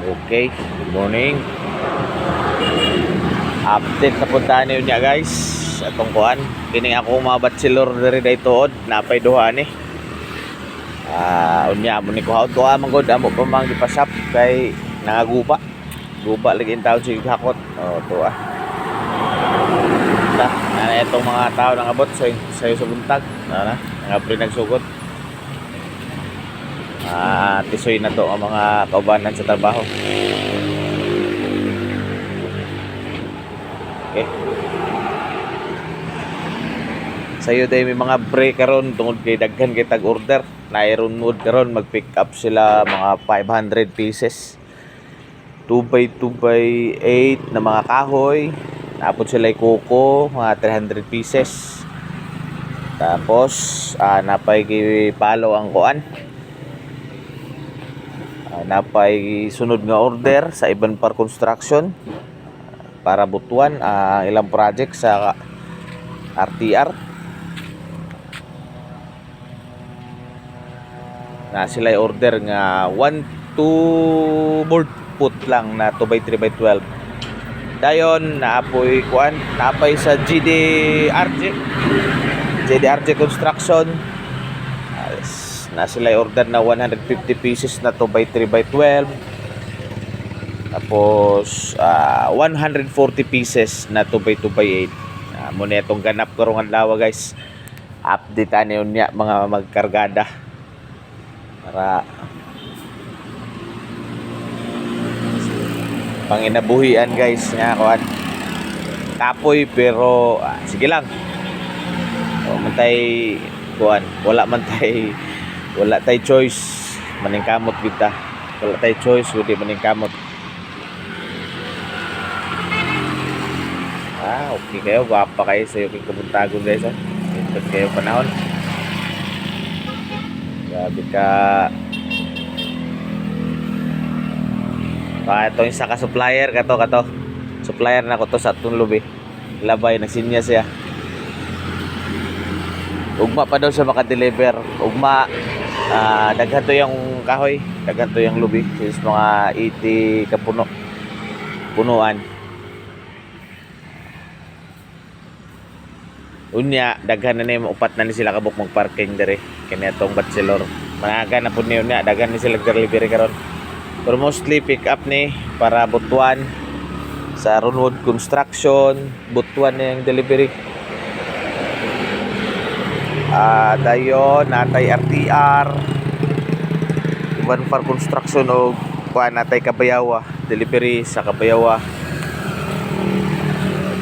Okay, good morning. Update sa puntahan niyo niya guys. Atong kuan, kini ako mga bachelor diri daytood, napay duha ni. Unya mo ni ko haud ko amang god amo pa mang gipasap kay nangaguba. Guba lagi in taon sig hakot. Tuwa. Na itong mga tao nang abot sayo sa buntag. Nga pre nagsugod. Tisoy na to ang mga kaubanan sa trabaho. Okay. Sayo day may mga break karon tungod kay daghan kay tag order. Nairon mood karon mag-pick up sila mga 500 pieces. 2x8 na mga kahoy. Napod sila kuko mga 300 pieces. Tapos napay gipalo ang kuan. Napay sunod nga order sa Iban Par Construction para butuan ilang project sa RTR na sila order nga 1-2 board put lang na 2x3x12 dayon naapoy kuan napay sa GDRG Construction na sila order na 150 pieces na 2x3x12 tapos 140 pieces na 2x2x8 muna itong ganap karong adlaw guys. Update niyo niya mga magkargada para panginabuhian guys nga kuan kapoy pero sige lang mantay kuan wala tay choice maningkamot kita wala tay choice kundi maningkamot. Okay kayo guwapa kayo sa yung kabuntagon guys Intot kayo panahon grabe ka ito yung saka supplier kato supplier na ko to sa atong lubi labay nagsinya siya ugma pa daw siya makadeliver ugma daghan to yung kahoy daghan to yung lubi is mga 80 punuan unya daghan na ni upat na ni sila kabuk magparking dere kani atong bachelor managa na pud niyo nya daghan ni sila delivery karon pero mostly pick up ni para butuan sa Runwood Construction butuan na yung delivery dayon natay RTR Iban Par Construction o kuan natay Kabayawa delivery sa Kabayawa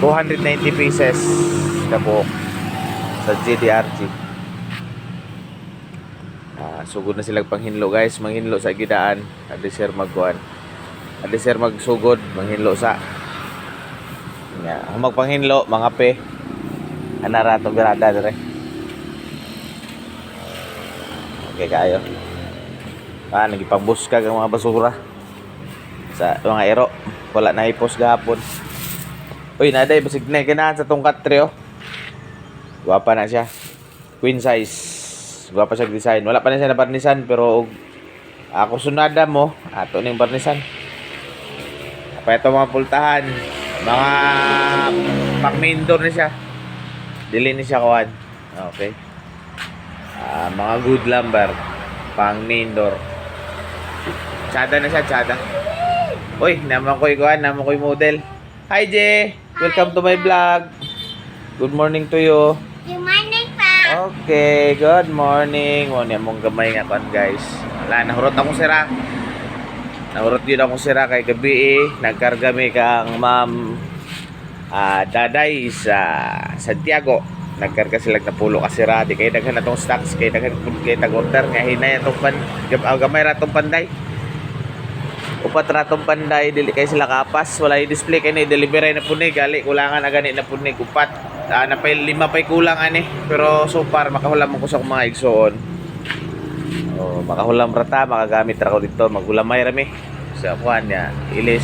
290 pieces kabuk sa GDRG sugod na sila panghinlo guys manghinlo sa gidaan adi sir magkuan adi sir magsugod manghinlo sa magpanghinlo mga pe anara to birada dire okay kayo nagipangbuska ang mga basura sa mga ero wala na ipos gahapon. Uy, naday basig na ganahan sa tungkat trio. Guwapa na siya. Queen size. Guwapa siya design. Wala pa na siya na barnisan pero ako sunada mo, ato ning barnisan. Apa ito mga pultahan, mga pang main door ni siya. Dili ni siya kuan. Okay. Mga good lumber pang main door. Tsada na siya, tsada. Uy, naman ko'y kuan, naman ko'y model. Hi, Jay! Welcome to my vlog. Good morning to you. Good morning, pa. Okay, good morning. Mo niya mong gamay nga kon guys. Wala, nahurot akong sira. Nahurot yun akong sira kay gabi nagkarga mi kang ma'am Daday sa Santiago. Nagkarga sila na pulo ka sira. Di kayo daghan na tong stocks. Kaya daghan kayo tag-order. Nga hinay itong gamay ratong panday. Upat ratong panday dili kay sila kapas wala i-display kay ni delivery na punig gali kulangan na gani na punig upat napay 5 pay kulang ani pero so far makahulam ko sa mga igsoon makahulam rata makagamit ra ko dito maghulamay rami sa kuan niya ilis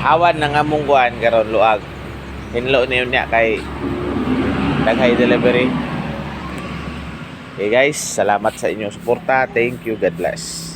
awan na nga mong kuan karon luag hinlo niyo niya kay daghay delivery Okay guys, salamat sa inyong suporta. Thank you. God bless.